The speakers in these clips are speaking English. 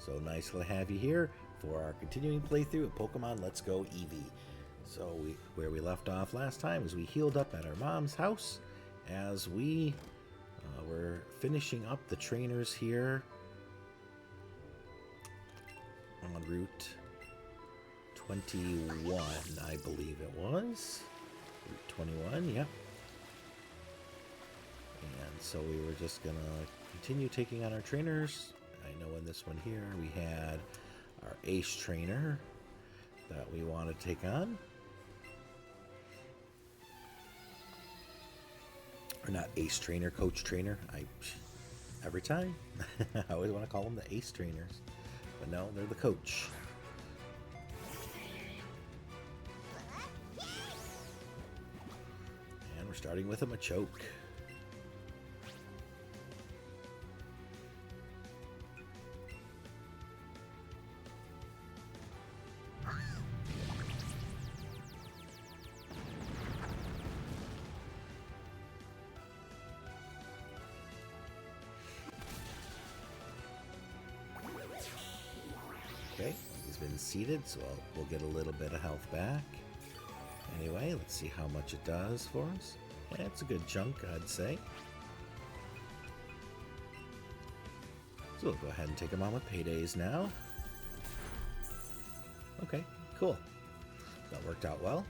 So nice to have you here for our continuing playthrough of Pokemon Let's Go Eevee. So where we left off last time is we healed up at our mom's house as we were finishing up the trainers here on Route 21, I believe it was. Route 21, yep. And so we were just gonna continue taking on our trainers. I know in this one here we had our ace trainer that we want to take on. Or not ace trainer, coach trainer. Every time I always want to call them the ace trainers, but no, they're the coach. And we're starting with a Machoke. Okay, he's been seated, so we'll get a little bit of health back. Anyway, let's see how much it does for us. Yeah, it's a good chunk, I'd say. So we'll go ahead and take him on with paydays now. Okay, cool. That worked out well.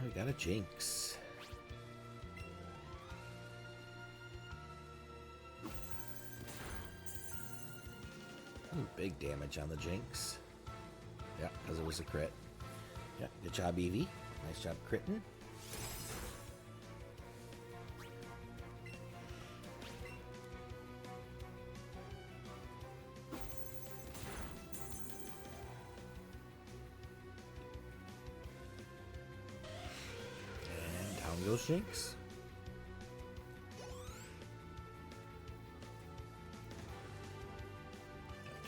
We got a Jinx. Ooh, big damage on the Jinx. Yeah, because it was a crit. Yeah, good job, Eevee. Nice job critting. Down goes Jinx.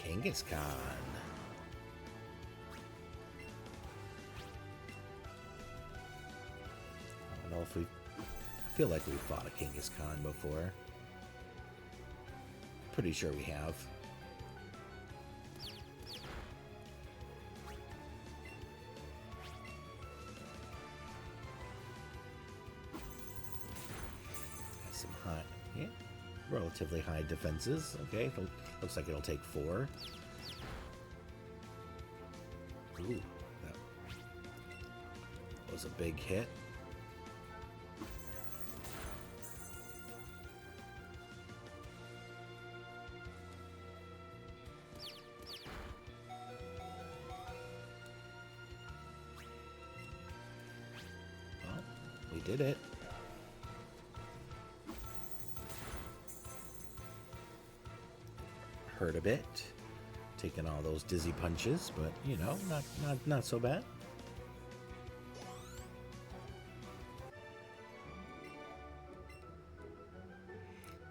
Kangaskhan. I don't know if I feel like we've fought a Kangaskhan before. Pretty sure we have. Some high, yeah, relatively high defenses. Okay, looks like it'll take 4. Ooh, that was a big hit. Well, we did it. Hurt a bit, taking all those dizzy punches, but you know, not so bad.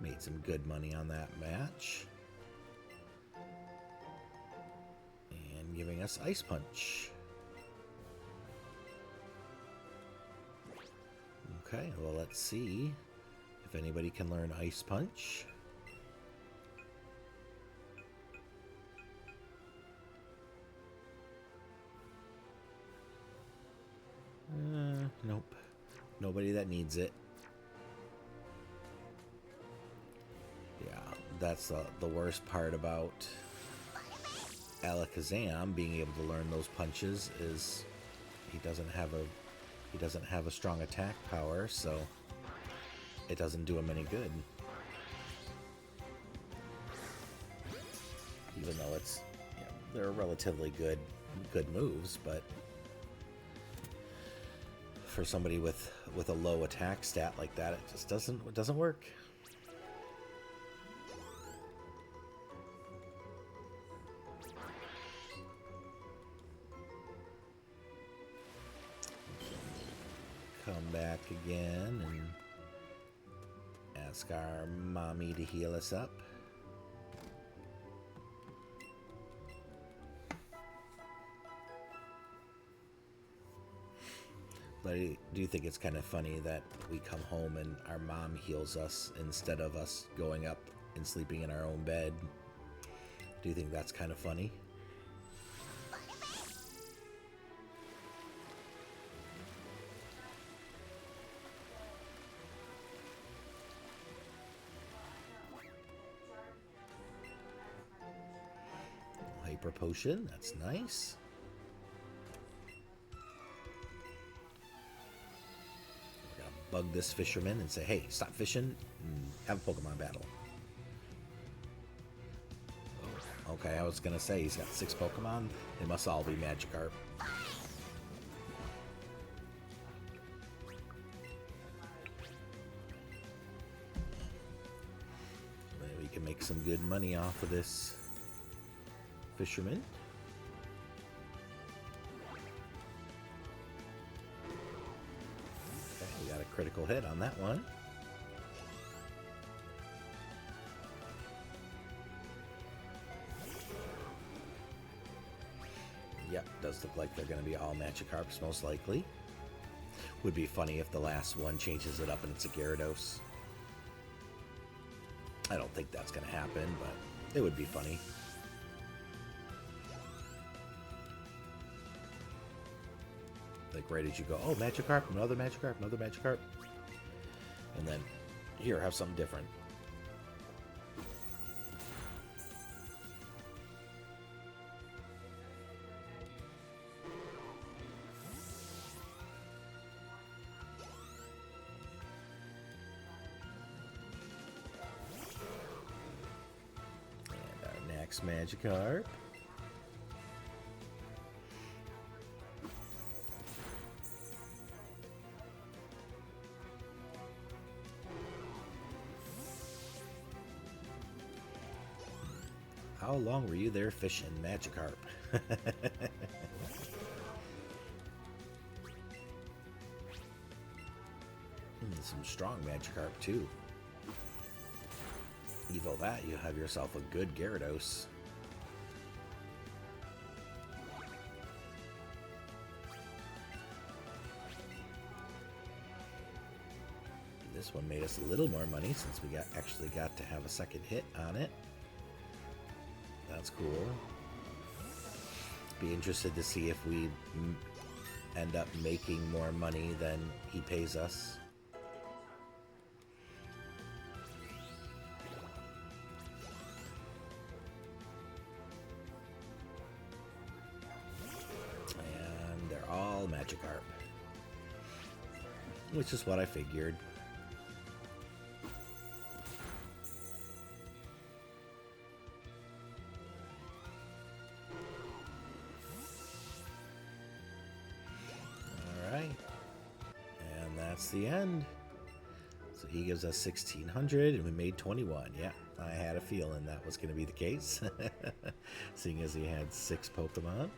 Made some good money on that match, and giving us Ice Punch. Okay, well, let's see if anybody can learn Ice Punch. Nope. Nobody that needs it. Yeah, that's the worst part about Alakazam being able to learn those punches is he doesn't have a strong attack power, so it doesn't do him any good. Even though it's, you know, they're relatively good moves, but for somebody with a low attack stat like that, it just doesn't work. Come back again and ask our mommy to heal us up. But I do think it's kind of funny that we come home and our mom heals us instead of us going up and sleeping in our own bed. Do you think that's kind of funny? Hyper potion, that's nice. We're gonna bug this fisherman and say, hey, stop fishing and have a Pokemon battle. Okay, I was gonna say he's got 6 Pokemon. They must all be Magikarp. Maybe we can make some good money off of this fisherman. Okay, we got a critical hit on that one. Yep, does look like they're going to be all Magikarps, most likely. Would be funny if the last one changes it up and it's a Gyarados. I don't think that's going to happen, but it would be funny. Like right as you go, oh, Magikarp, another Magikarp, another Magikarp. And then, here, have something different. Magikarp. How long were you there fishing, Magikarp? Some strong Magikarp too. Evo that, you have yourself a good Gyarados. This one made us a little more money since we actually got to have a second hit on it. That's cool. Be interested to see if we end up making more money than he pays us. And they're all Magikarp, which is what I figured. The end. So he gives us 1,600 and we made 21. Yeah, I had a feeling that was going to be the case. Seeing as he had 6 Pokemon.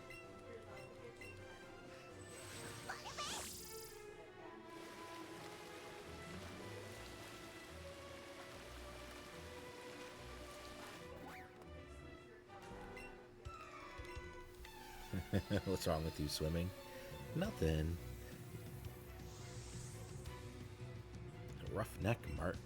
What's wrong with you swimming? Nothing. Roughneck Martin.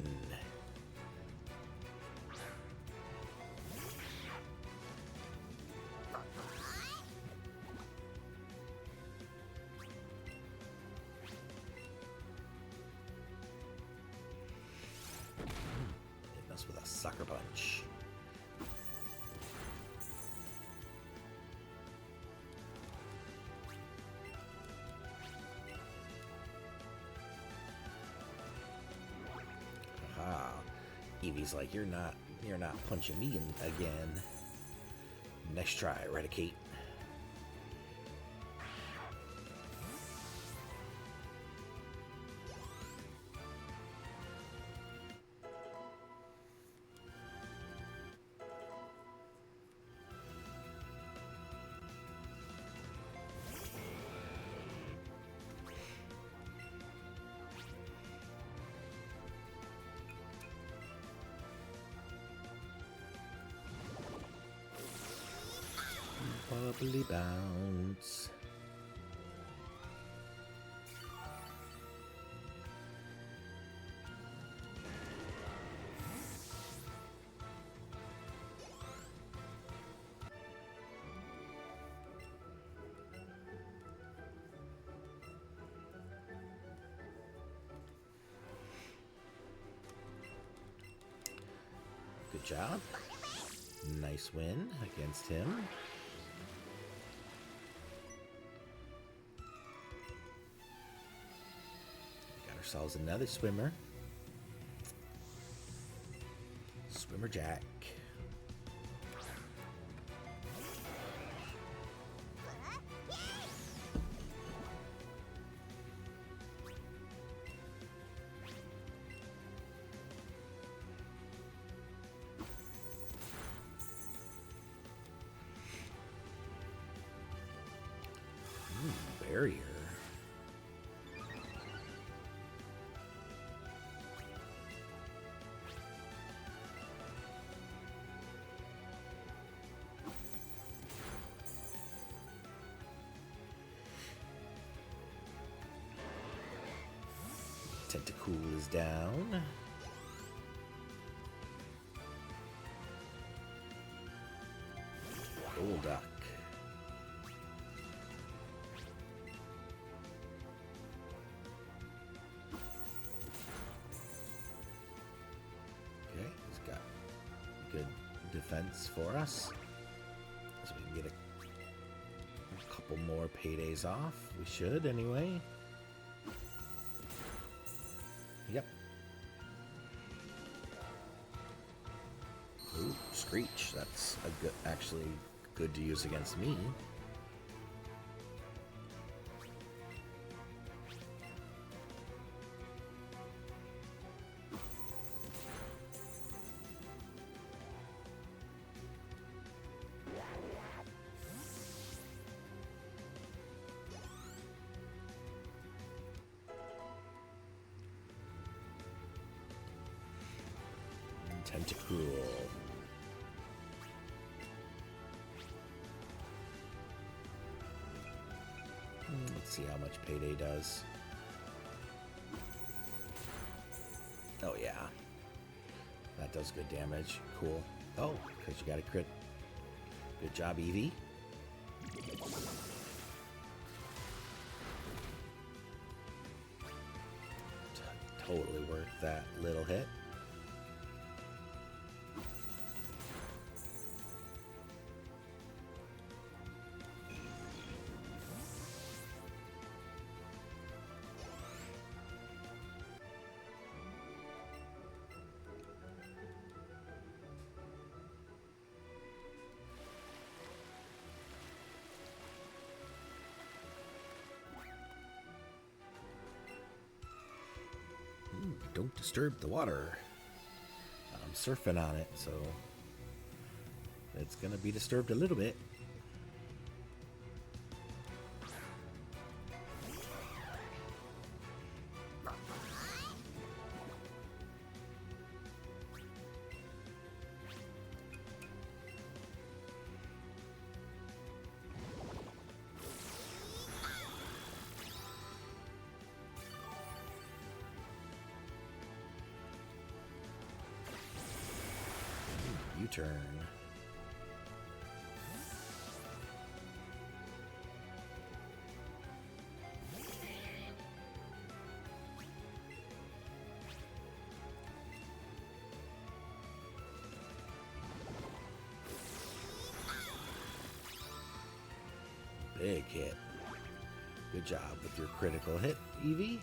Hit us with a sucker punch. Eevee's like, you're not punching me in again. Next try, Eradicate. Bubbly bounce. job. Nice win against him. Got ourselves another swimmer. Swimmer Jack. Barrier. Tentacool is down. Golduck. Okay, he's got good defense for us. So we can get a couple more paydays off. We should anyway. Yep. Ooh, Screech. That's a good, actually good to use against me. Tentacool. Let's see how much Payday does. Oh yeah. That does good damage. Cool. Oh, because you got a crit. Good job, Eevee. Totally worth that little hit. Don't disturb the water. I'm surfing on it, so it's gonna be disturbed a little bit. U-turn. Big hit. Good job with your critical hit, Eevee.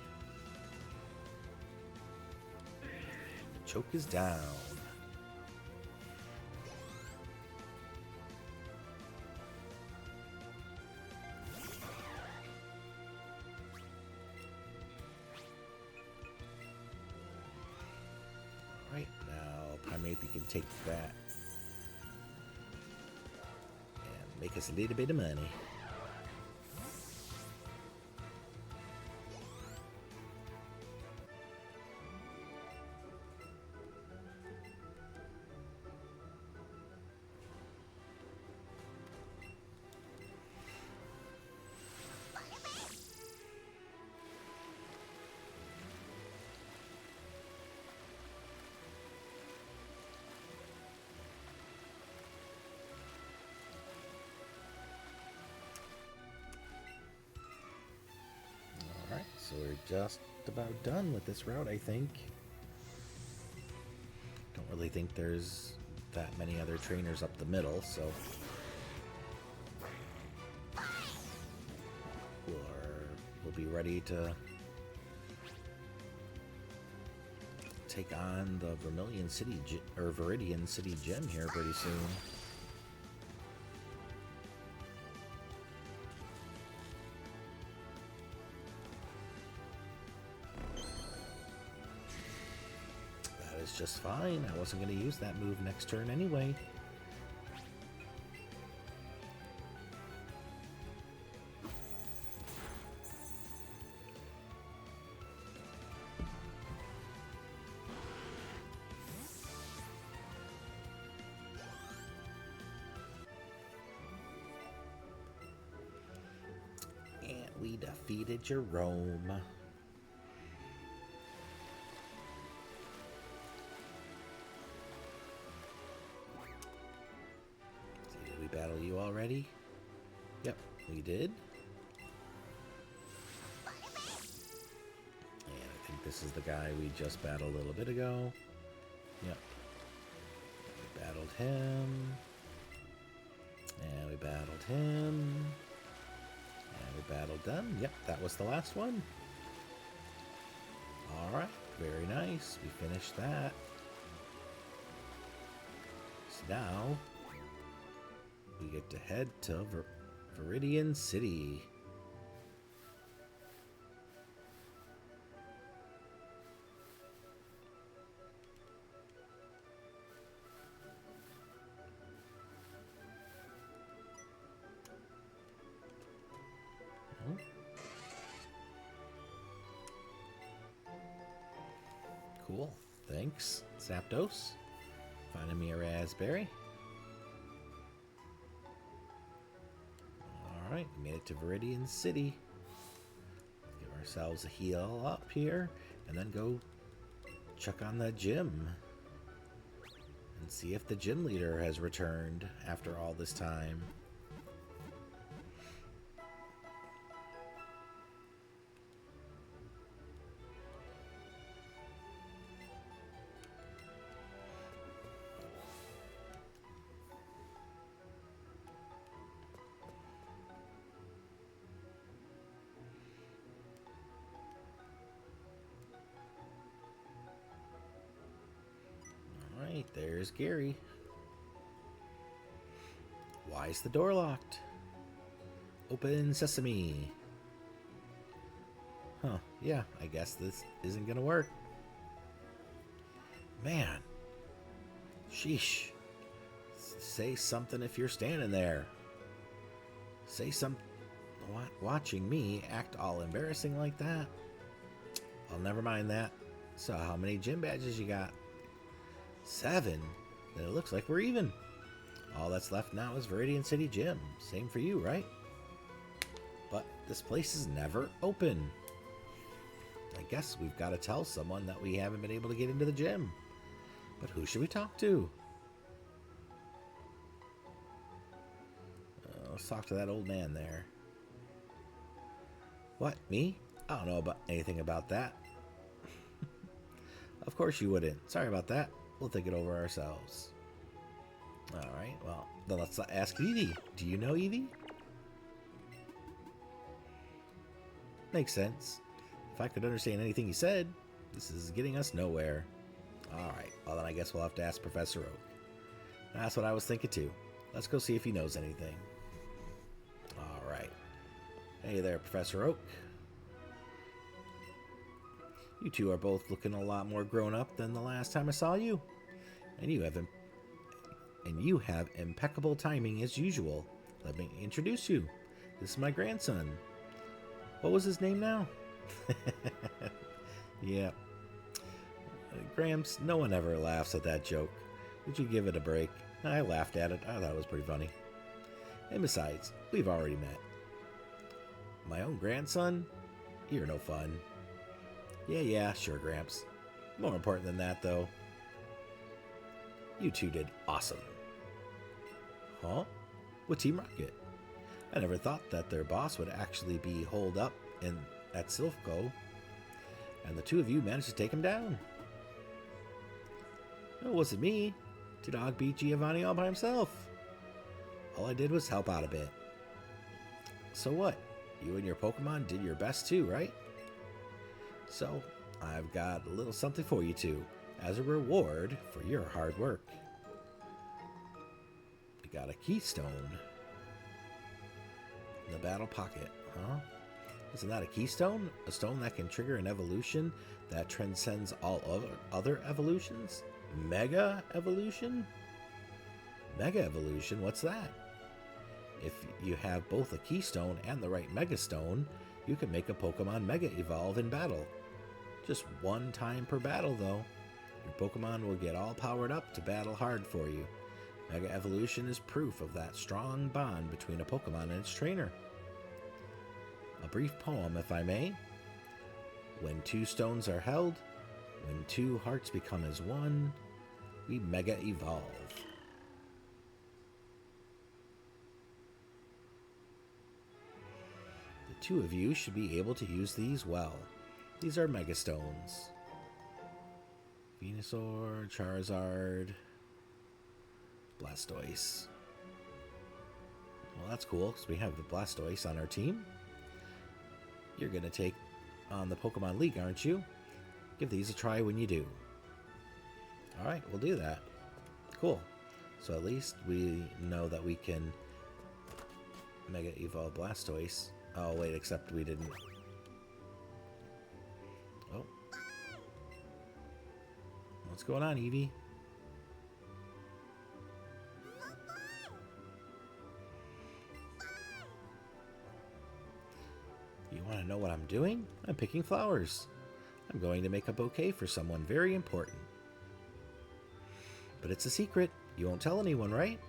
The choke is down. Right now, Primeape can take that and make us a little bit of money. So we're just about done with this route, I think. Don't really think there's that many other trainers up the middle, so we'll be ready to take on the Veridian City Gym here pretty soon. That is just fine. I wasn't going to use that move next turn anyway. We defeated Jerome. Did we battle you already? Yep, we did. And I think this is the guy we just battled a little bit ago. Yep. We battled him. And we battled him. We battled them. Yep, that was the last one. Alright, very nice. We finished that. So now, we get to head to Veridian City. Cool. Thanks, Zapdos. Finding me a raspberry. Alright, we made it to Veridian City. Give ourselves a heal up here, and then go check on the gym. And see if the gym leader has returned after all this time. Alright, there's Gary. Why is the door locked? Open sesame. Huh, yeah, I guess this isn't gonna work. Man. Sheesh. Say something if you're standing there. Say something. Watching me act all embarrassing like that? Well, never mind that. So, how many gym badges you got? 7? Then it looks like we're even. All that's left now is Veridian City Gym. Same for you, right? But this place is never open. I guess we've got to tell someone that we haven't been able to get into the gym. But who should we talk to? Let's talk to that old man there. What, me? I don't know about anything about that. Of course you wouldn't. Sorry about that. We'll think it over ourselves. Alright, well, then let's ask Eevee. Do you know Eevee? Makes sense. If I could understand anything he said, this is getting us nowhere. Alright, well then I guess we'll have to ask Professor Oak. That's what I was thinking too. Let's go see if he knows anything. Alright. Hey there, Professor Oak. You two are both looking a lot more grown up than the last time I saw you. And you have impeccable timing as usual. Let me introduce you. This is my grandson. What was his name now? Yeah. Gramps, no one ever laughs at that joke. Would you give it a break? I laughed at it. I thought it was pretty funny. And besides, we've already met. My own grandson? You're no fun. Yeah, sure, Gramps. More important than that, though. You two did awesome. Huh? With Team Rocket? I never thought that their boss would actually be holed up at Silphco, and the two of you managed to take him down. It wasn't me. Dog beat Giovanni all by himself. All I did was help out a bit. So what? You and your Pokemon did your best too, right? So, I've got a little something for you two, as a reward for your hard work. We got a keystone. In the battle pocket, huh? Isn't that a keystone? A stone that can trigger an evolution that transcends all other evolutions? Mega evolution? Mega evolution? What's that? If you have both a keystone and the right mega stone, you can make a Pokemon mega evolve in battle. Just one time per battle, though. Your Pokemon will get all powered up to battle hard for you. Mega evolution is proof of that strong bond between a Pokemon and its trainer. A brief poem, if I may. When two stones are held, when two hearts become as one, we mega evolve. The two of you should be able to use these well. These are mega stones. Venusaur, Charizard, Blastoise. Well, that's cool, because we have the Blastoise on our team. You're going to take on the Pokemon League, aren't you? Give these a try when you do. Alright, we'll do that. Cool. So at least we know that we can Mega Evolve Blastoise. Oh, wait, except we didn't. Oh. What's going on, Eevee? You want to know what I'm doing? I'm picking flowers. I'm going to make a bouquet for someone very important. But it's a secret. You won't tell anyone, right?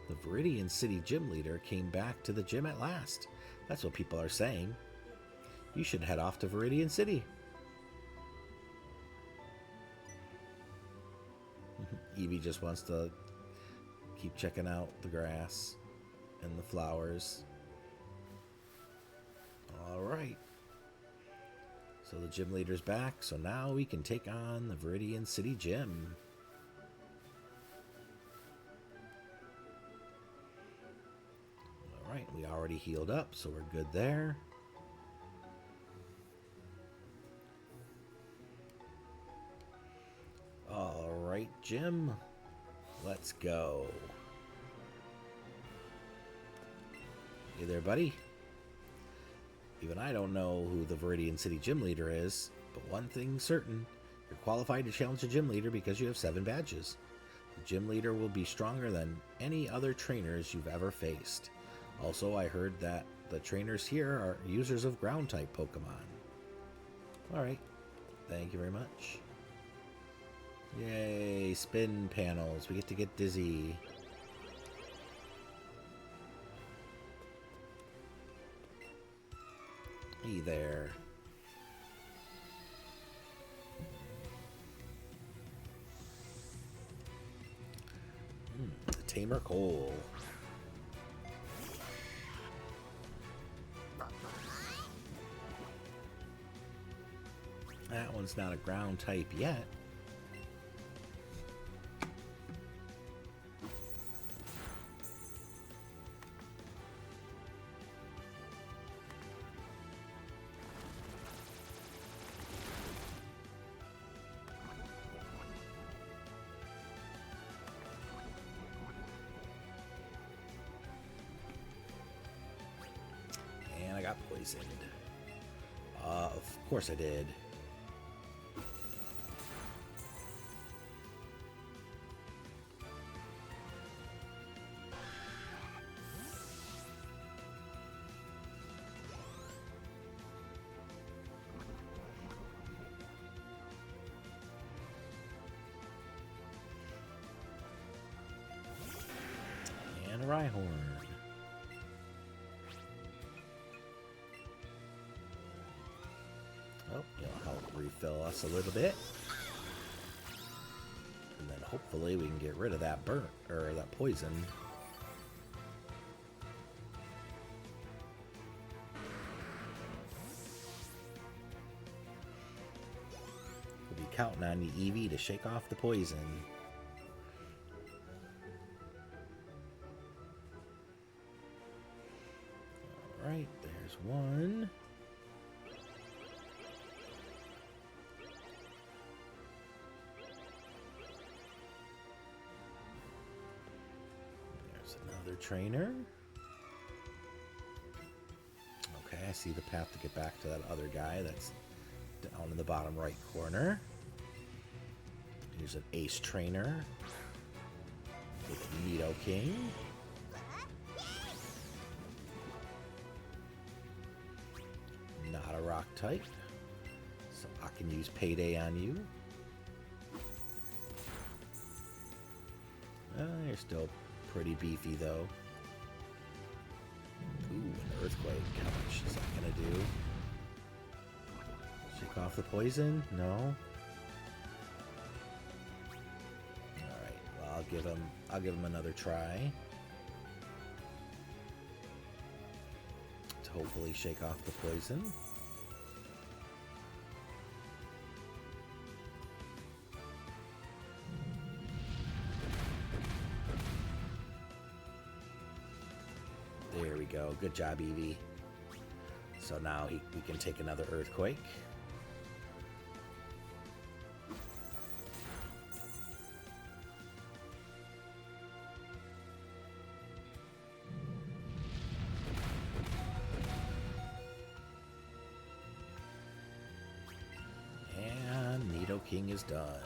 The Veridian City gym leader came back to the gym at last. That's what people are saying. You should head off to Veridian City. Eevee just wants to keep checking out the grass and the flowers. Alright. So the gym leader's back, so now we can take on the Veridian City Gym. Alright, we already healed up, so we're good there. Alright, Jim. Let's go. Hey there, buddy. Even I don't know who the Veridian City Gym Leader is, but one thing's certain. You're qualified to challenge the Gym Leader because you have 7 badges. The Gym Leader will be stronger than any other trainers you've ever faced. Also, I heard that the trainers here are users of Ground-type Pokemon. Alright, thank you very much. Yay, spin panels. We get to get dizzy. Hey there. The Tamer Coal. That one's not a ground type yet. And I got poisoned. Of course I did. And a Rhyhorn. Oh, you'll help refill us a little bit. And then hopefully we can get rid of that burnt, or that poison. We'll be counting on the Eevee to shake off the poison. Alright, there's one. There's another trainer. Okay, I see the path to get back to that other guy that's down in the bottom right corner. Here's an ace trainer with a Nidoking. Not a rock type, so I can use Payday on you. You're still pretty beefy though. Ooh, an Earthquake. How much is that gonna do? Shake off the poison? No. Alright, well I'll give him another try. To hopefully shake off the poison. There we go. Good job, Eevee. So now we can take another Earthquake. And Nidoking is done.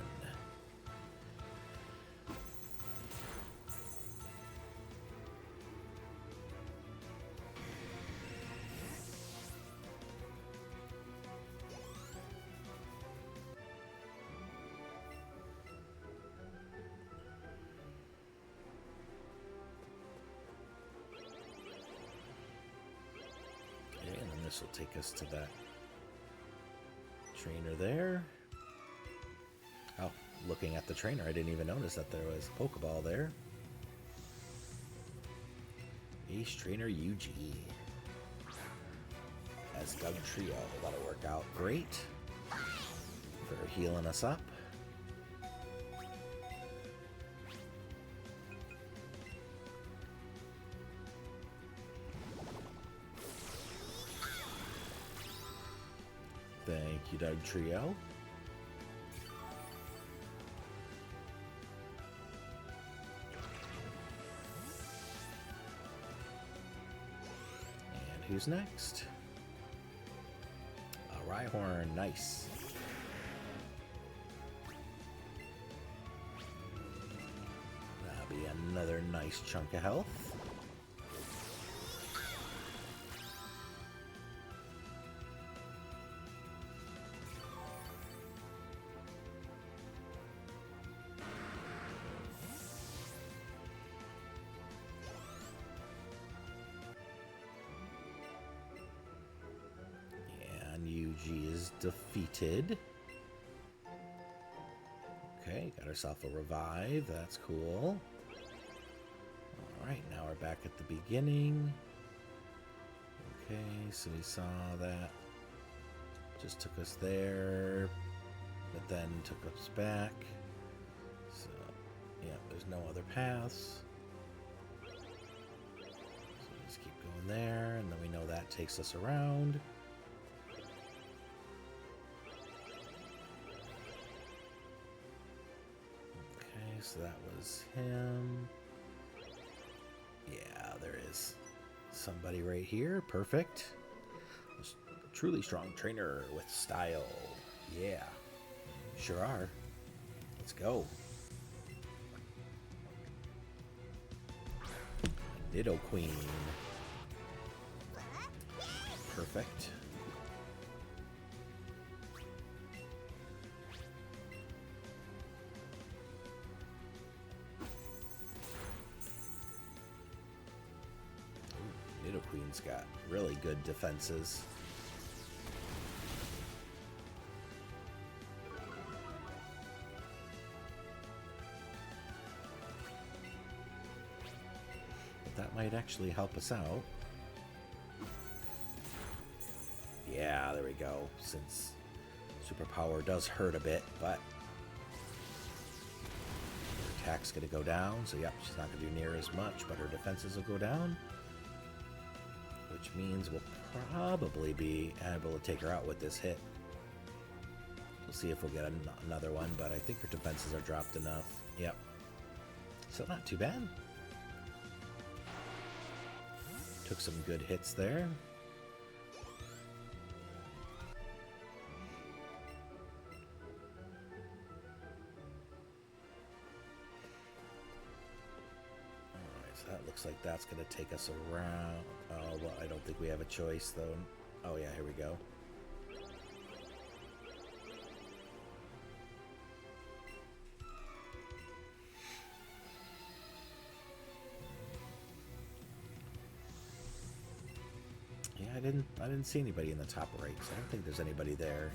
This will take us to that trainer there. Oh, looking at the trainer, I didn't even notice that there was a Pokeball there. Ace Trainer UG. As Doug Trio. That'll work out great for healing us up. Thank you, Doug Trio. And who's next? A Rhyhorn, nice. That'll be another nice chunk of health. UG is defeated. Okay, got ourselves a revive. That's cool. Alright, now we're back at the beginning. Okay, so we saw that. Just took us there, but then took us back. So, yeah, there's no other paths. So just keep going there, and then we know that takes us around. So that was him. Yeah, there is somebody right here. Perfect. Just a truly strong trainer with style. Yeah, sure are. Let's go. Nidoqueen. Perfect. Nidoqueen's got really good defenses. But that might actually help us out. Yeah, there we go. Since superpower does hurt a bit, but her attack's going to go down. So, yep, she's not going to do near as much, but her defenses will go down. which means we'll probably be able to take her out with this hit. We'll see if we'll get another one, but I think her defenses are dropped enough. Yep. So not too bad. Took some good hits there. That looks like that's going to take us around. Oh, well, I don't think we have a choice, though. Oh, yeah, here we go. Yeah, I didn't see anybody in the top right, so I don't think there's anybody there.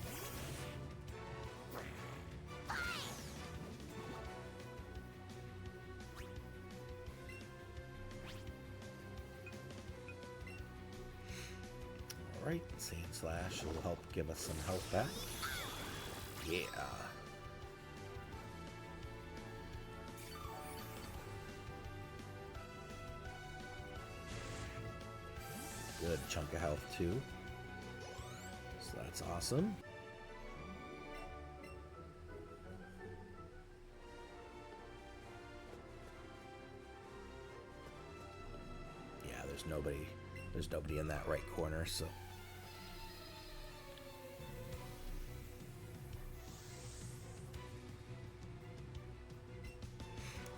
Alright, Sand Slash will help give us some health back. Yeah. Good chunk of health too. So that's awesome. Yeah, there's nobody in that right corner, so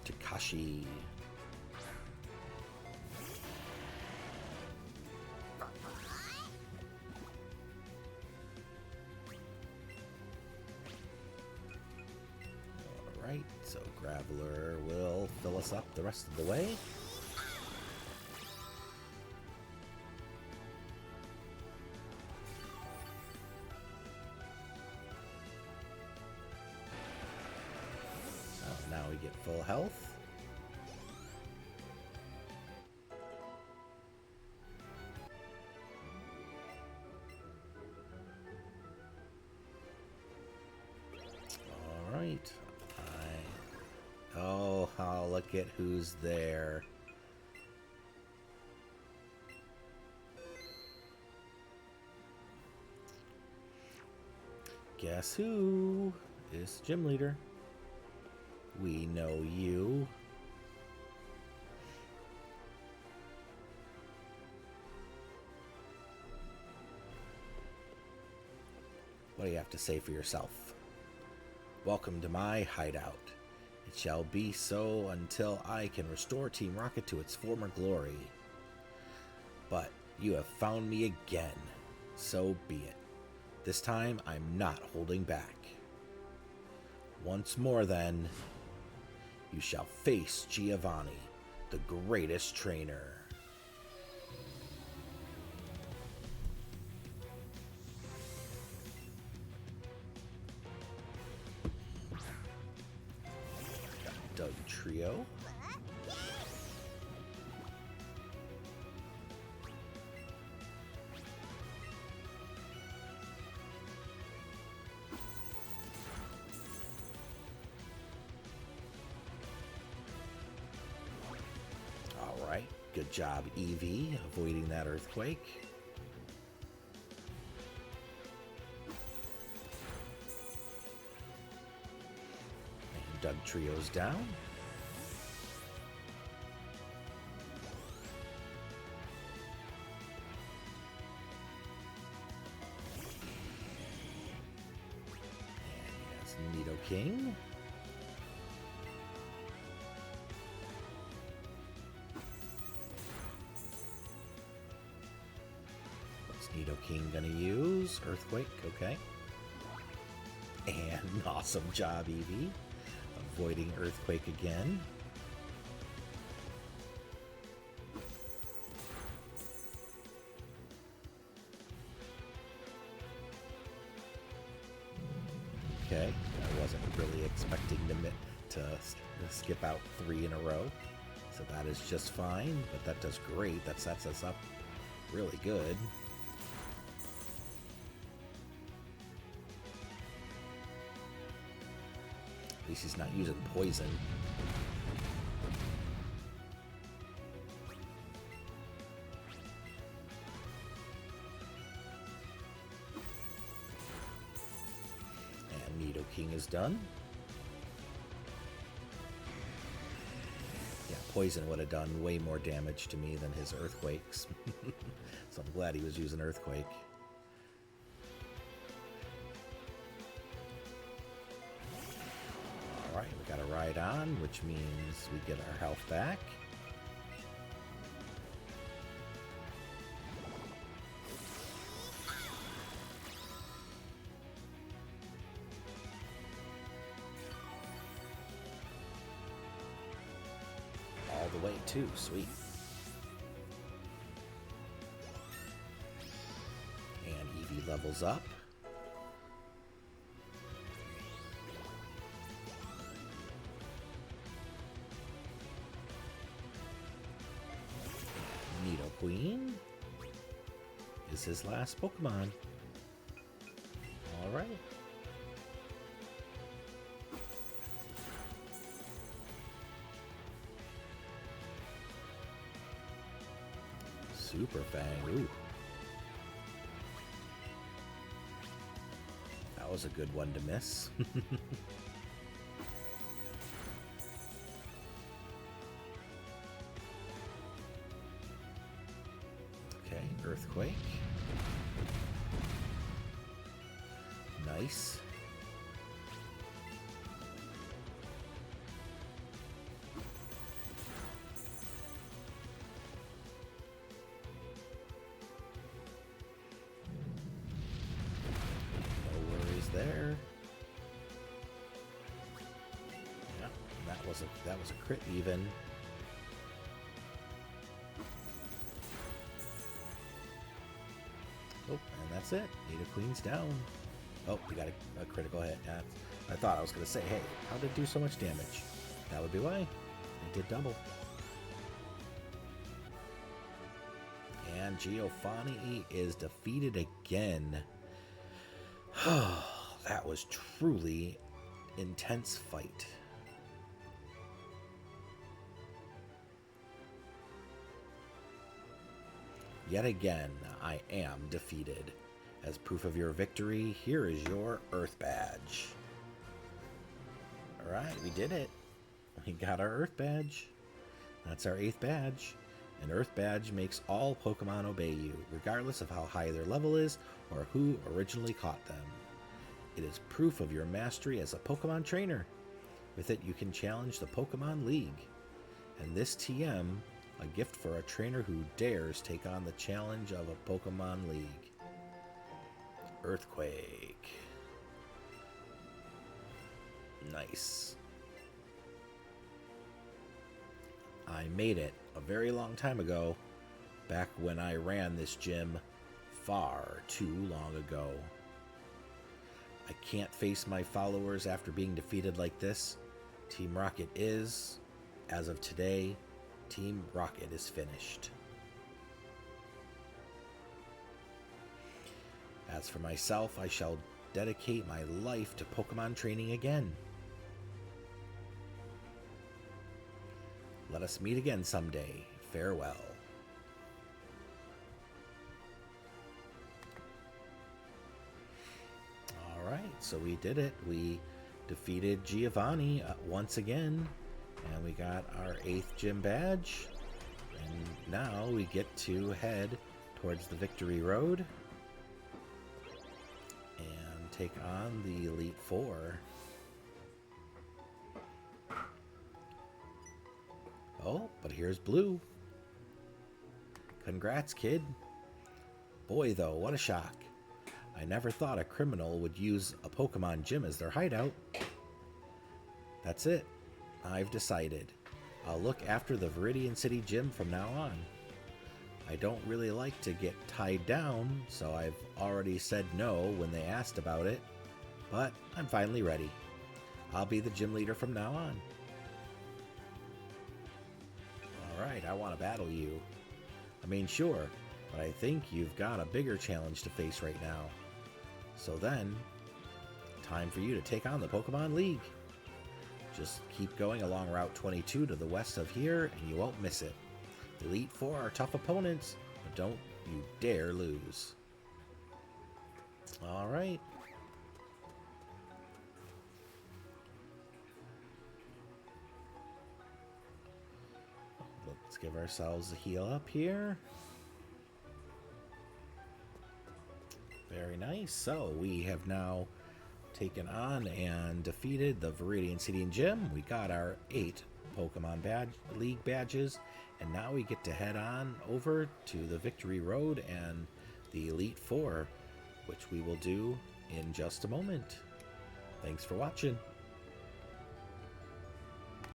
Takashi. Alright, so Graveler will fill us up the rest of the way. Oh, now we get full health. Alright. Oh, look at who's there. Guess who is gym leader? We know you. What do you have to say for yourself? Welcome to my hideout. It shall be so until I can restore Team Rocket to its former glory. But you have found me again. So be it. This time, I'm not holding back. Once more, then, you shall face Giovanni, the greatest trainer. Doug Trio. Alright, good job, Eevee, avoiding that earthquake. Doug Trio's down. And he has Nidoking. What's Nidoking gonna use? Earthquake, okay. And awesome job, Eevee. Avoiding earthquake again. Okay, I wasn't really expecting to skip out 3 in a row, so that is just fine, but that does great. That sets us up really good. At least he's not using poison. King is done. Yeah, Poison would have done way more damage to me than his Earthquakes. So I'm glad he was using Earthquake. Alright, we got a ride on, which means we get our health back. All the way too, sweet. And Eevee levels up. Queen is his last Pokemon. All right. Super Fang. Ooh. That was a good one to miss. Earthquake. Nice. No worries there. Yeah, that was a crit even. Oh, and that's it. Nidoqueen's down. Oh, we got a critical hit. Yeah, I thought I was going to say, hey, how did it do so much damage? That would be why. It did double. And Giovanni is defeated again. That was truly intense fight. Yet again, I am defeated. As proof of your victory, here is your Earth Badge. Alright, we did it. We got our Earth Badge. That's our 8th badge. An Earth Badge makes all Pokemon obey you, regardless of how high their level is or who originally caught them. It is proof of your mastery as a Pokemon trainer. With it, you can challenge the Pokemon League. And this TM, a gift for a trainer who dares take on the challenge of a Pokemon League. Earthquake. Nice. I made it a very long time ago, back when I ran this gym far too long ago. I can't face my followers after being defeated like this. Team Rocket is, as of today, Team Rocket is finished. As for myself, I shall dedicate my life to Pokemon training again. Let us meet again someday. Farewell. Alright, so we did it. We defeated Giovanni once again. And we got our 8th gym badge. And now we get to head towards the Victory Road and take on the Elite Four. Oh, but here's Blue. Congrats, kid. Boy, though, what a shock. I never thought a criminal would use a Pokemon gym as their hideout. That's it. I've decided. I'll look after the Veridian City Gym from now on. I don't really like to get tied down, so I've already said no when they asked about it, but I'm finally ready. I'll be the gym leader from now on. Alright, I want to battle you. I mean, sure, but I think you've got a bigger challenge to face right now. So then, time for you to take on the Pokemon League. Just keep going along Route 22 to the west of here, and you won't miss it. The Elite Four are tough opponents, but don't you dare lose. Alright. Let's give ourselves a heal up here. Very nice. So we have now taken on and defeated the Veridian City and Gym. We got our 8 Pokemon League badges, and now we get to head on over to the Victory Road and the Elite Four, which we will do in just a moment. Thanks for watching.